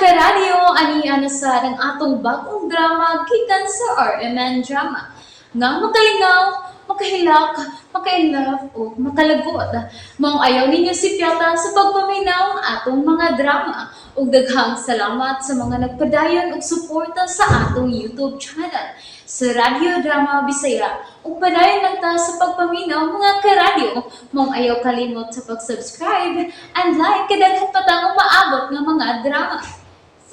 karadyo, ani sa ng atong bagong drama gikan sa RMN Drama. Nga makalingaw, makahilak, makainlove, o makalagot. Maong ayaw ninyo si Piata sa pagpaminaw ang atong mga drama. Ug daghang salamat sa mga nagpadayon ug suporta sa atong YouTube channel sa Radyo Drama Bisaya. Ug padayon lang ta sa pagpaminaw mga karadyo. Maong ayaw kalimot sa pag-subscribe and like kadaghan pa ta maabot ng mga drama.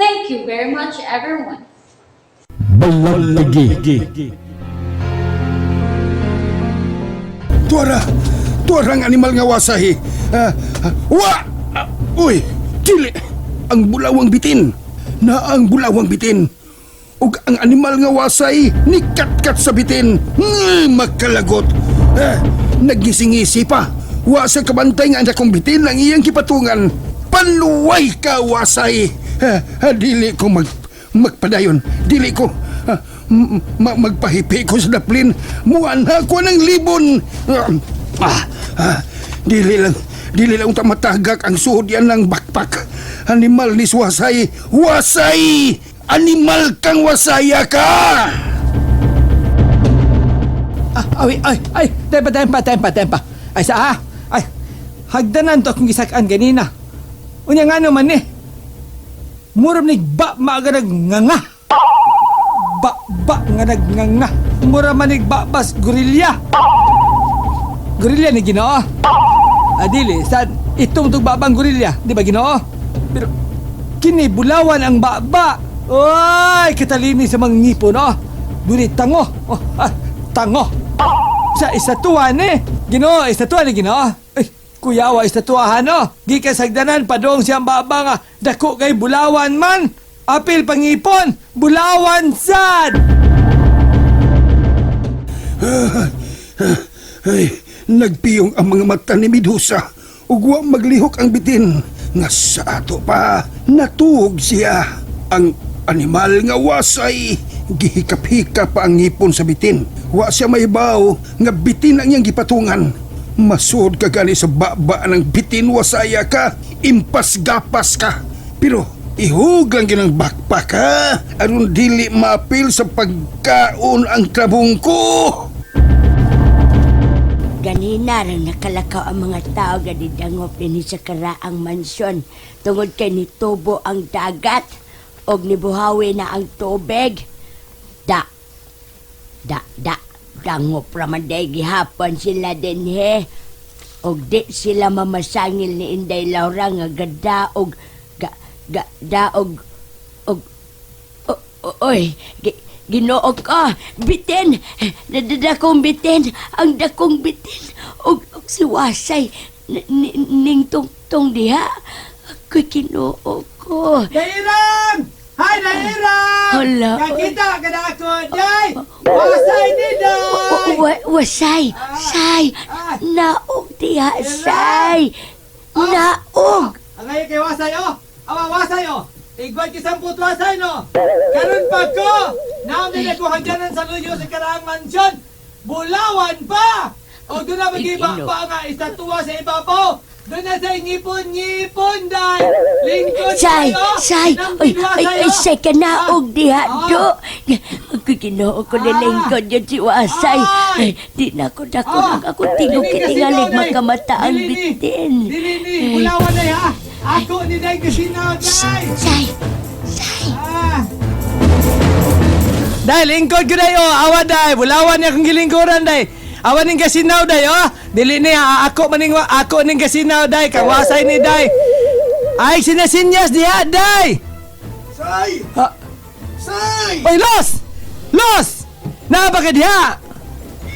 Thank you very much everyone. Balagigi. Tuarang animal nga wasahi. Uy, dili. Ang bulawang bitin. Na ang bulawang bitin. Ug ang animal nga wasay ni kat sa bitin. Magkalagot. Nagising-isi pa. Wa sa kabantay nga anak kong bitin ang iyang kipatungan. Paluway ka wasay. Dili ko magpadayon. Dili ko magpahipi ko sa daplin. Muanha ko ng libon. Dili lang ta matagak ang suod yan ng bakpak. Animal ni wasay. Wasay! Animal kang wasaya ka! Ay, tempa. Ay, hagdanan to akong gisakan ganina. Unya nga naman Muram ni maaga nagnganga. Nga nagnganga. Muram man bas gorilya. Gorilya ni Ginoo. Adili, saan itong babang gorilya, di ba Ginoo? Pero kini bulawan ang baba. Oy, katalini sa mga ngipon, Dunit tango. Tango. Sa istatuan Ginoo, istatuan ni Ginoo. Ay, kuyawa istatuahan, Gikan sagdanan padong siyang baba nga dako kay bulawan man. Apil pangipon, bulawan sad. Ay, nagpiyong ang mga mata ni Medusa. Ug wa maglihok ang bitin. Nga sa ato pa, natuog siya. Ang animal nga wasay, gihikap-hikap pa ang ngipon sa bitin. Wa siya maibaw, nga bitin ang iyang gipatungan. Masud ka gani sa baba ng bitin, wasaya ka, impas-gapas ka. Pero ihug lang ginang bakpak ha, aron dili maapil sa pagkaon ang krabong ko. Ganina rin nakalakaw ang mga tao ganidangop din sa karaang mansyon tungod kay nitubo ang dagat og nibuhawi na ang tubig. Dangop raman day gihapon sila din og di sila mamasangil ni Inday Laura nga gadaog Ginoo ka, bitin, nadadakong bitin, ang dakong bitin, og si Wasay, ning tungtong diha, ako'y Ginoo ko. Dairan! Hi, Dairan! Hala. Kakita ka na ako, Day! Wasay ni Day! Wasay, say, naog diha, say, naog. Ang ngayon kay Wasay, Wasay, Igwag kisamput wasay, Karon pa ko! Naam din ako hangganan sa luyo sa karaang mansyon! Bulawan pa! O doon na mag-iba pa nga istatuwa sa ibabaw! Doon na sa ngipon, day! Lingkod kayo! Say, say ka naog diha, do! Ako Ginoo ko na lingkod yun si Wasay! Di na ako dako lang ako tingog kitingalig magkamata ang bitin! Dili, bulawan na ha! Ako ni Day Casino, Day! Say! Day, lingkod ko, Day, awan, Day! Bulawan niya akong gilingkuran, Day! Awan ning Casino, Day, Dili niya, ako ning Casino, Day! Kawasay ni Day! Ay, sinasinyas diha, Day! Say! Say! Oy, Los! Naba ka diha!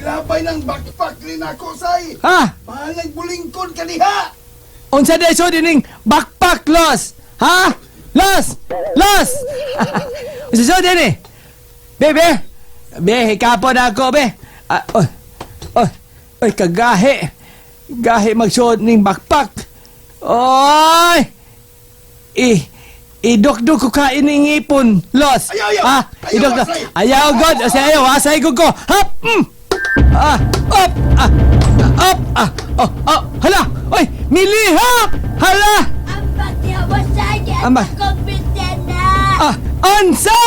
Ilabay ng bakpak rin ako, say! Ha? Mahalang bulingkod ka diha! Unsa day so dining backpack, Los? Ha? Los! Unsa so din Be, hikapon ako, be. Oy, kagahe. Gahe magsuot ning backpack. Oy! Idok-dok ko kain ng ipon, Los. Ayaw! Ha? Idok-dok. Ayaw, God. O siya, ayaw. Asay ko ko. Hap! Hala! Oy! Milihap! Hala! Ambak niya, Wasay, Ambak. akong bitin na Unsa?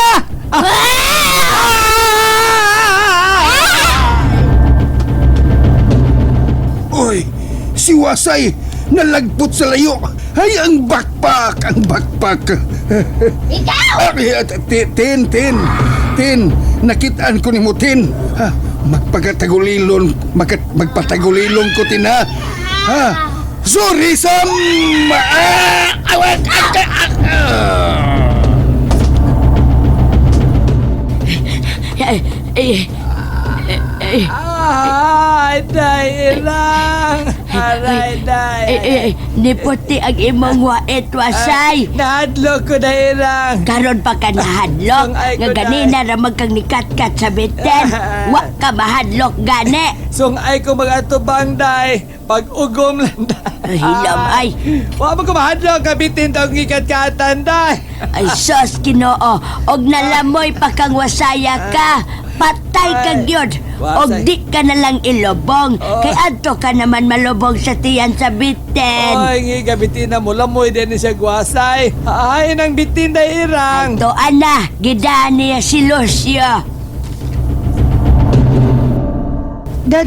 Oy, si Wasay nalagpot sa layo. Ay, ang bakpak. Ikaw! Tin, nakitaan ko ni mo, Tin. Ha, magpatagulilon ko, Tin, ha? Ha? Sorry, Sam! Ay, day, ilang. Aray, day. Niputi ang imong wait, Wasay. Nahadlok ko na ilang. Karon pa ka nahadlok. Ay, Nga kunay. ganina ra magkang-nikat-kat sa biten. Wa ka mahadlok, gani. Ay ko mag-atubang, day. Pag-ugom lang, day. Hilam ay. Wa mo ko mahadlok, kabitin tong ikat-katan, day. Ay sos, Ginoo. Og nalamoy pa kang wasaya ka. Patay ka gyud. Og Wasay. di ka na lang ilobong. Kay adto ka naman malubong sa tiyan sa biten. Oy, ngi gabitin na mo. Lamoy din siya guwasay. Ay, nang bitin, day, irang. To ana, gidaan niya si Lucio. Dad,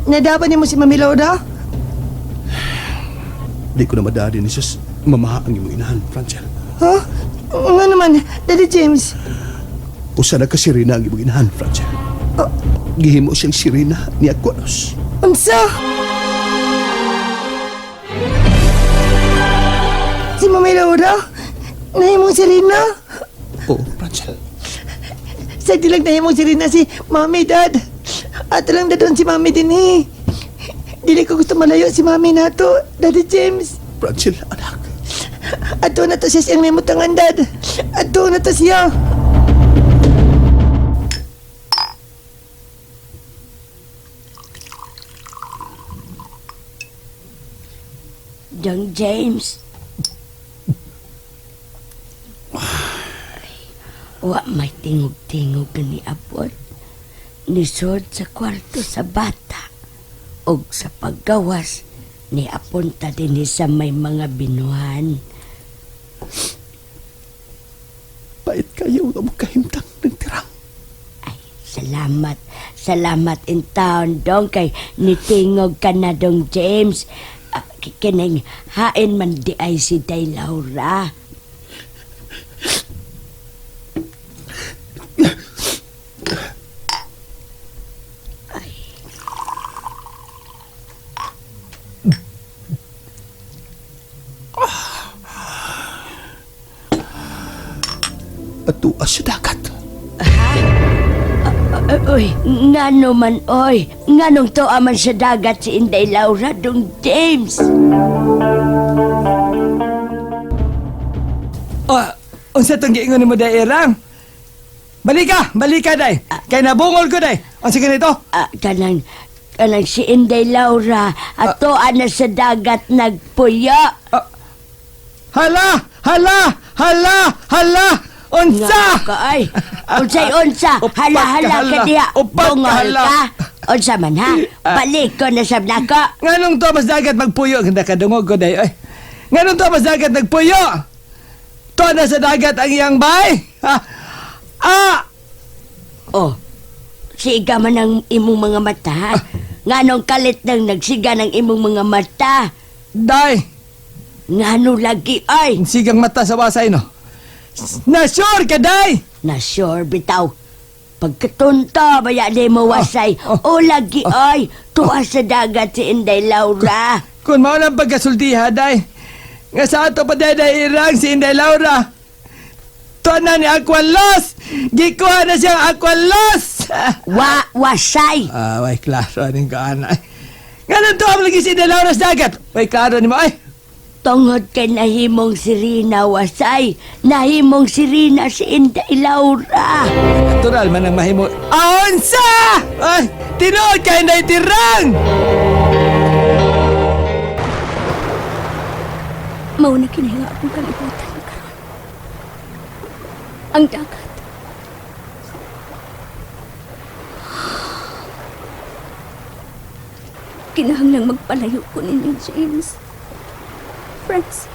nadapan niyo mo si Mami Laura? Di ko na madali ni sus mamaha ang imong inahan, Francel. Ha? Nga naman, Daddy James. Usa na ka sirina ang imong inahan, Francel. Gihimo siyang sirina ni Aquanos. Unsa? Si Mami Laura? Nahimong si Rina? Oh, Francel. Sa dilag nahimong si Rina si Mami, Dad. At lang dadon si Mami din eh. Dili ko gusto malayo si Mami nato, Daddy James. Francel, anak. Ato na to siya siyang limutangan, Dad. Ato na to siya. Dong James. Wa may tingog-tingog ni Apod. Nisod sa kwarto sa bata. Og sa paggawas, ni apunta din sa may mga binuhan. Pait kayo na magkahimtang ng tirang. Ay, salamat. Salamat in town, Dong. Kay nitingog ka na, Dong James. Kining hain man di ay si Day Laura. Atuas sa dagat. Oy, ngano man, oy. Nganong to aman sa dagat si Inday Laura, Dong James. Unsa tong giingon mo, day, irang? Balika, day. Kay nabungol ko, day. Unsa ganito? Kanang si Inday Laura, atoan na sa dagat nagpuya. Hala! Unsa? Nga ka ay. Unsay unsa? Upat Hala-hala ka, ka hala. diha. Upat ka, Bungol hala. ka. Unsa man ha? Balik ko na sa nako. Nganong to mas dagat magpuyo? Ganda ka dungog ko, day. Ay. Nganong to mas dagat nagpuyo? To na sa dagat ang iyang bay? Oh, siga man ang imong mga mata ha? Nganong kalit nang nagsiga ng imong mga mata? Day, Ngano lagi ay? ang sigang mata sa wasay, no? Na-sure ka, day! Na sure bitaw. Pagkatunta baya di mo wasay. O lagi ay. Tuwa sa dagat si Inday Laura. Kung maulang pagkasultiha, day. Nga sa ato pa, day, irang si Inday Laura. To na ni Aqualos! Gikuha na siyang Aqualos! Wasay. Way, klaro, aning kaanay. Nga to ang lagi si Inday Laura sa dagat. Way, klaro ni mo, ay. Tungod kay nahimong si Rina wasay. Nahimong si Rina si Inday Laura. Natural man ang mahimo. Aonsa! Ay, tinuod ka, Inday Tirang! Mao na kinahinga akong kalibutan karon. Ang dagat. Kinahanglang magpalayo ko ninyo, James. Friends.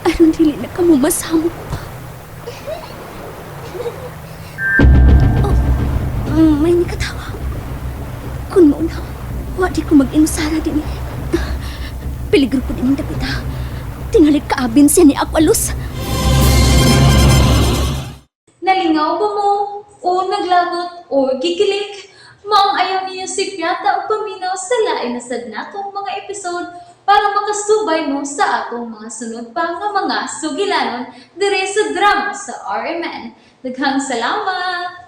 Ay, aron dili na kamo masamok pa. May nikatawa. Kung mo na, wadi ko mag-inusara din eh. Peligro po din ang dapita. Tingalit kaabin siya ni Aqualus. Nalingaw ba mo? O naglagot? O gikilik? Maong ayaw niyo si Piata o paminaw sa lain na sad natong mga episode para makasubay mo sa atong mga sunod pa nga mga sugilanon dire sa drama sa RMN. Daghang salamat!